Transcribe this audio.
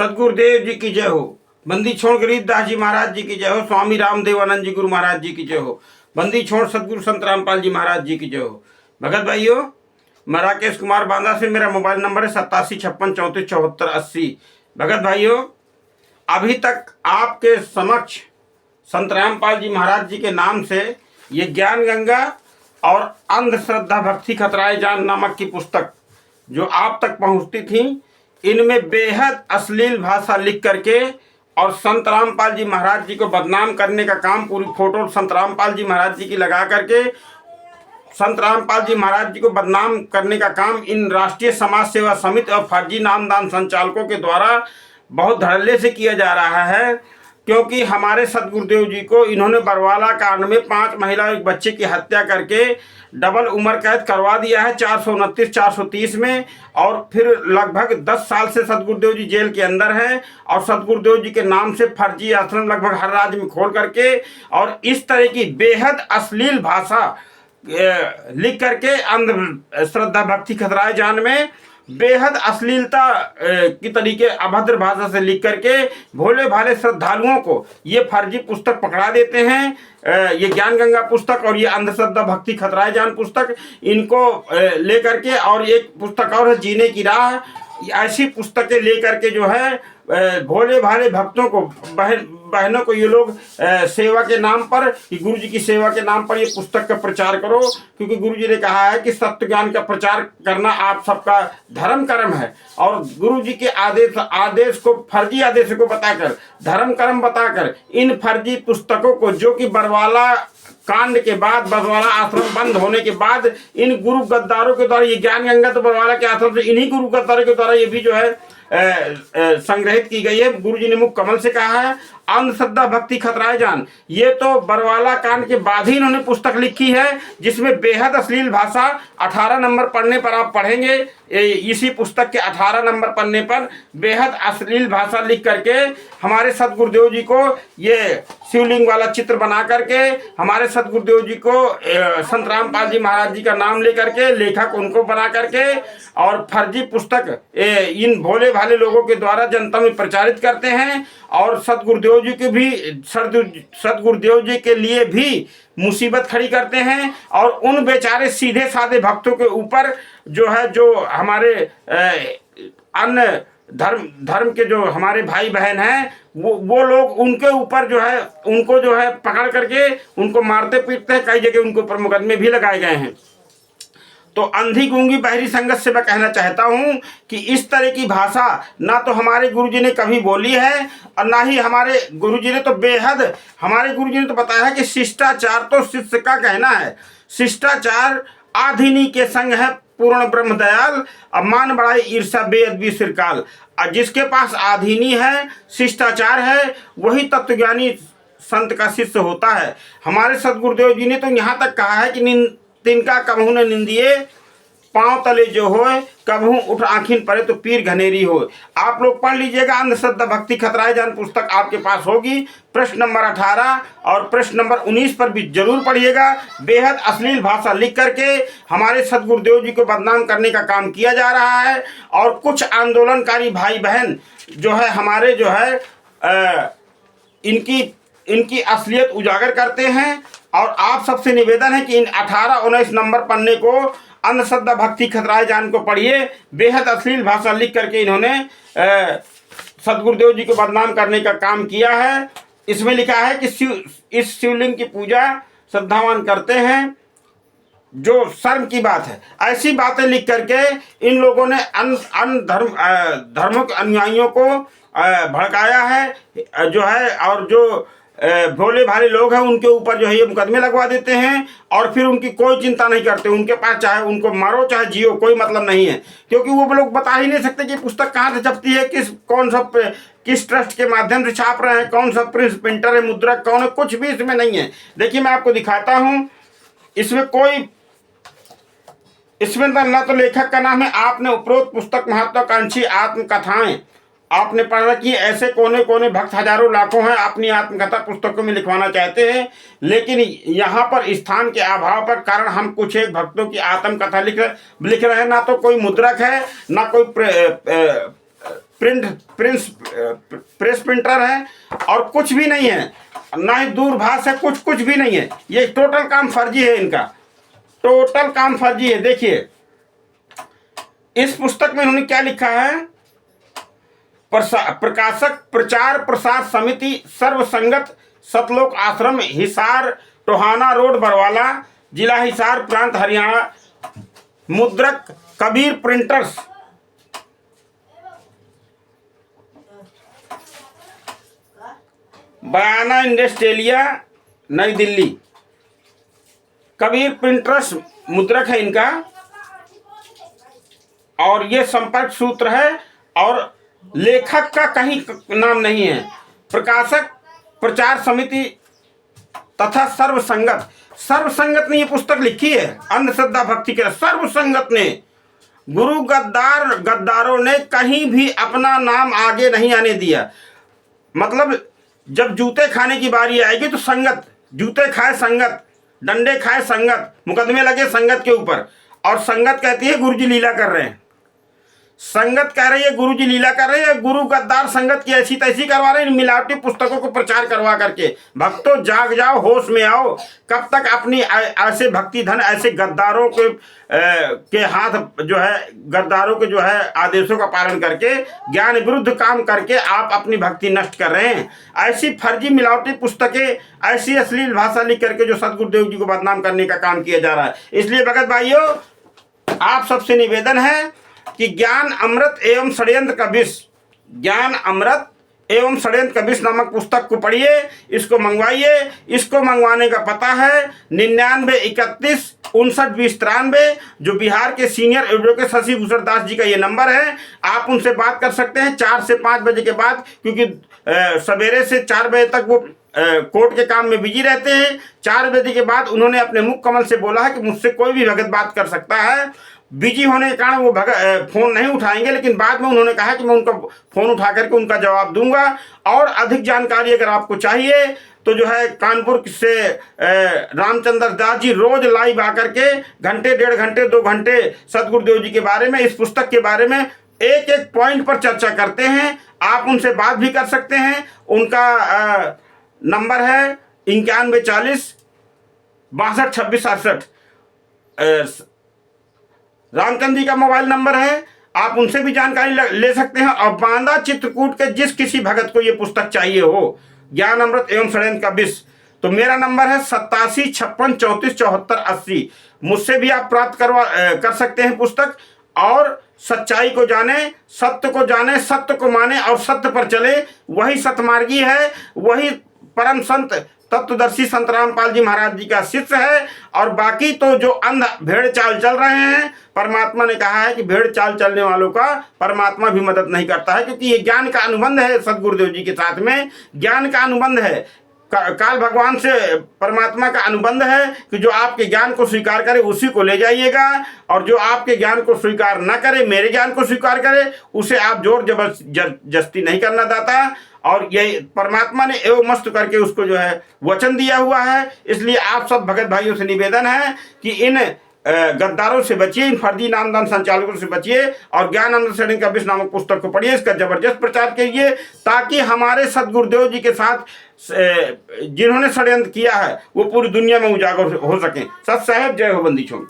सदगुरुदेव जी की जय हो। बंदी छोड़ गरीबदास जी महाराज जी की जय हो। स्वामी रामदेवानंद जी गुरु महाराज जी की जय हो। बंदी छोड़ सदगुरु संत रामपाल जी महाराज जी की जय हो। भगत भाइयों, मैं राकेश कुमार बांदा से, मेरा मोबाइल नंबर है 8756347480। भगत भाइयों, अभी तक आपके समक्ष संत रामपाल जी महाराज जी के नाम से ये ज्ञान गंगा और अंधश्रद्धा भक्ति खतराए जान नामक की पुस्तक जो आप तक पहुंचती थी, इनमें बेहद अश्लील भाषा लिख करके और संत रामपाल जी महाराज जी को बदनाम करने का काम, पूरी फोटो संत रामपाल जी महाराज जी की लगा करके संत रामपाल जी महाराज जी को बदनाम करने का काम इन राष्ट्रीय समाज सेवा समिति और फर्जी नामदान संचालकों के द्वारा बहुत धड़ल्ले से किया जा रहा है। क्योंकि हमारे सदगुरुदेव जी को इन्होंने बरवाला कांड में 5 महिला और एक बच्चे की हत्या करके डबल उम्र कैद करवा दिया है 429 430 में, और फिर लगभग 10 साल से सदगुरुदेव जी जेल के अंदर हैं और सदगुरुदेव जी के नाम से फर्जी आश्रम लगभग हर राज्य में खोल करके और इस तरह की बेहद अश्लील भाषा लिख करके अंधश्रद्धा भक्ति खतराए जान में बेहद अश्लीलता की तरीके अभद्र भाषा से लिख करके भोले भाले श्रद्धालुओं को ये फर्जी पुस्तक पकड़ा देते हैं। ये ज्ञान गंगा पुस्तक और ये अंधश्रद्धा भक्ति खतराए जान पुस्तक, इनको लेकर के, और एक पुस्तक और है जीने की राह, ऐसी पुस्तकें लेकर के जो है भोले भाले भक्तों को, बहनों को ये लोग सेवा के नाम पर, गुरु जी की सेवा के नाम पर ये पुस्तक का प्रचार करो। क्योंकि गुरु जी ने कहा है कि सत्य ज्ञान का प्रचार करना आप सबका धर्म कर्म है, और गुरु जी के आदेश को, फर्जी आदेश को बताकर, धर्म कर्म बताकर इन फर्जी पुस्तकों को, जो कि बरवाला कांड के बाद, बरवाला आश्रम बंद होने के बाद इन गुरु गद्दारों के द्वारा, ये ज्ञान गंगा तो बरवाला के आश्रम से इन्हीं गुरु गद्दारों के द्वारा ये भी जो है संग्रहित की गई है। गुरु जी ने मुख कमल से कहा है अंधश्रद्धा भक्ति खतराए जान, ये तो बरवाला कांड के बाद ही इन्होंने पुस्तक लिखी है, जिसमें बेहद अश्लील भाषा 18 नंबर पन्ने पर आप पढ़ेंगे। इसी पुस्तक के 18 नंबर पन्ने पर बेहद अश्लील भाषा लिख करके हमारे सदगुरुदेव जी को ये शिवलिंग वाला चित्र बना करके, हमारे सदगुरुदेव जी को संत रामपाल जी महाराज जी का नाम लेकर के, लेखक उनको बना करके, और फर्जी पुस्तक इन भोले भाले लोगों के द्वारा जनता में प्रचारित करते हैं। और सदगुरुदेव जी के भी, सदगुरुदेव जी के लिए भी मुसीबत खड़ी करते हैं, और उन बेचारे सीधे साधे भक्तों के ऊपर जो है, जो हमारे अन्य धर्म के जो हमारे भाई बहन हैं, वो लोग उनके ऊपर जो है, उनको जो है पकड़ करके उनको मारते पीटते हैं। कई जगह उनके ऊपर मुकदमे भी लगाए गए हैं। तो अंधी गूंगी बहरी संगत से मैं कहना चाहता हूं कि इस तरह की भाषा ना तो हमारे गुरुजी ने कभी बोली है, और ना ही हमारे गुरुजी ने, तो बेहद हमारे गुरुजी ने तो बताया है कि शिष्टाचार तो शिष्य का कहना है, शिष्टाचार आधिनी के संग है पूर्ण ब्रह्म दयाल, अब मान बढ़ाई ईर्षा बेअदबी सिरकाल। और जिसके पास आधीनी है, शिष्टाचार है, वही तत्वज्ञानी संत का शिष्य होता है। हमारे सदगुरुदेव जी ने तो यहाँ तक कहा है कि तिनका कबहू न निंदिए पांव तले जो होए, कबहू उठ आँखिन पड़े तो पीर घनेरी हो। आप लोग पढ़ लीजिएगा, अंधश्रद्धा भक्ति खतराए जान पुस्तक आपके पास होगी। प्रश्न नंबर 18 और प्रश्न नंबर 19 पर भी जरूर पढ़िएगा। बेहद अश्लील भाषा लिख करके हमारे सदगुरुदेव जी को बदनाम करने का काम किया जा रहा है। और कुछ आंदोलनकारी भाई बहन जो है, हमारे जो है इनकी असलियत उजागर करते हैं। और आप सबसे निवेदन है कि इन 18-19 नंबर पन्ने को, अंधश्रद्धा भक्ति खतराए जान को पढ़िए। बेहद अश्लील भाषा लिख करके इन्होंने सदगुरुदेव जी को बदनाम करने का काम किया है। इसमें लिखा है कि इस शिवलिंग की पूजा श्रद्धावान करते हैं, जो शर्म की बात है। ऐसी बातें लिख करके इन लोगों ने धर्मों के अनुयायियों को भड़काया है जो है, और जो भोले भाले लोग हैं उनके ऊपर जो है ये मुकदमे लगवा देते हैं, और फिर उनकी कोई चिंता नहीं करते। उनके पास चाहे उनको मारो चाहे जियो, कोई मतलब नहीं है। क्योंकि वो लोग बता ही नहीं सकते कि पुस्तक कहाँ से छपती है, किस ट्रस्ट के माध्यम से छाप रहे हैं, कौन सा प्रिंटर है, मुद्रक कौन है, कुछ भी इसमें नहीं है। देखिए मैं आपको दिखाता हूँ, इसमें ना तो लेखक का नाम है। आपने उपरोक्त पुस्तक महत्वाकांक्षी आत्मकथाएं आपने पढ़ रखी है। ऐसे कोने कोने भक्त हजारों लाखों हैं अपनी आत्मकथा पुस्तकों में लिखवाना चाहते हैं, लेकिन यहाँ पर स्थान के अभाव पर कारण हम कुछ एक भक्तों की आत्मकथा लिख रहे हैं। ना तो कोई मुद्रक है, ना कोई प्रेस प्रिंटर है और कुछ भी नहीं है, ना ही दूरभाष है, कुछ भी नहीं है। ये टोटल काम फर्जी है, इनका टोटल काम फर्जी है। देखिए इस पुस्तक में इन्होंने क्या लिखा है, प्रकाशक प्रचार प्रसार समिति सर्वसंगत सतलोक आश्रम हिसार टोहाना रोड बरवाला जिला हिसार प्रांत हरियाणा। मुद्रक कबीर प्रिंटर्स। बयाना इंडस्ट्रिया नई दिल्ली। कबीर प्रिंटर्स मुद्रक है इनका और ये संपर्क सूत्र है और लेखक का कहीं नाम नहीं है। प्रकाशक प्रचार समिति तथा सर्वसंगत ने ये पुस्तक लिखी है। अंधश्रद्धा भक्ति के सर्वसंगत ने, गुरु गद्दारों ने कहीं भी अपना नाम आगे नहीं आने दिया। मतलब जब जूते खाने की बारी आएगी तो संगत, जूते खाए संगत, डंडे खाए संगत, मुकदमे लगे संगत के ऊपर। और संगत कहती है गुरुजी लीला कर रहे हैं, संगत कह रही है गुरुजी लीला कर रहे हैं, गुरु गद्दार संगत की ऐसी तैसी करवा रहे हैं मिलावटी पुस्तकों को प्रचार करवा करके। भक्तों जाग जाओ, होश में आओ। कब तक अपनी ऐसे भक्ति धन ऐसे गद्दारों के हाथ जो है, गद्दारों के जो है आदेशों का पालन करके ज्ञान विरुद्ध काम करके आप अपनी भक्ति नष्ट कर रहे हैं। ऐसी फर्जी मिलावटी पुस्तकें, ऐसी अश्लील भाषा लिख करके जो सदगुरुदेव जी को बदनाम करने का काम किया जा रहा है। इसलिए भगत भाइयों आप सबसे निवेदन है कि ज्ञान अमृत एवं षड्यंत्र का विष, ज्ञान अमृत एवं षड्यंत्र का विष नामक पुस्तक को पढ़िए, इसको मंगवाइए। इसको मंगवाने का पता है 9931592093, जो बिहार के सीनियर एडवोकेट शशि भूषण दास जी का ये नंबर है। आप उनसे बात कर सकते हैं 4 से 5 बजे के बाद, क्योंकि सवेरे से 4 बजे तक वो कोर्ट के काम में बिजी रहते हैं। 4 बजे के बाद उन्होंने अपने मुख कमल से बोला है कि मुझसे कोई भी भगत बात कर सकता है। बिजी होने के कारण वो फोन नहीं उठाएंगे, लेकिन बाद में उन्होंने कहा कि मैं उनका फोन उठा करके उनका जवाब दूंगा। और अधिक जानकारी अगर आपको चाहिए तो जो है कानपुर से रामचंद्र दास जी रोज लाइव आकर के घंटे, 1.5 घंटे, 2 घंटे सदगुरुदेव जी के बारे में, इस पुस्तक के बारे में एक एक पॉइंट पर चर्चा करते हैं। आप उनसे बात भी कर सकते हैं। उनका नंबर है 9140 62 26 68। रामचंद्र जी का मोबाइल नंबर है, आप उनसे भी जानकारी ले सकते हैं। और बांदा चित्रकूट के जिस किसी भगत को ये पुस्तक चाहिए हो, ज्ञान अमृत एवं षड्यंत्र का विष, तो मेरा नंबर है 87 56 34 74 80। मुझसे भी आप प्राप्त कर सकते हैं पुस्तक। और सच्चाई को जाने, सत्य को जाने, सत्य को माने और सत्य पर चले, वही सतमार्गी है, वही परम संत तत्वदर्शी संत रामपाल जी महाराज जी का शिष्य है। और बाकी तो जो अंध भेड़ चाल चल रहे हैं, परमात्मा ने कहा है कि भेड़ चाल चलने वालों का परमात्मा भी मदद नहीं करता है, क्योंकि ये ज्ञान का अनुबंध है सदगुरुदेव जी के साथ में, ज्ञान का अनुबंध है, काल भगवान से परमात्मा का अनुबंध है कि जो आपके ज्ञान को स्वीकार करे उसी को ले जाइएगा, और जो आपके ज्ञान को स्वीकार न करे, मेरे ज्ञान को स्वीकार करे, उसे आप जोर जबरदस्ती नहीं करना दाता। और यही परमात्मा ने एवं मस्त करके उसको जो है वचन दिया हुआ है। इसलिए आप सब भगत भाइयों से निवेदन है कि इन गद्दारों से बचिए, इन फर्जी नामदान संचालकों से बचिए और ज्ञान अमृत षड्यंत्र का विष नामक पुस्तक को पढ़िए, इसका जबरदस्त प्रचार कीजिए, ताकि हमारे सदगुरुदेव जी के साथ जिन्होंने षड्यंत्र किया है वो पूरी दुनिया में उजागर हो सके। सत साहेब, जय हो बंदी छोड़।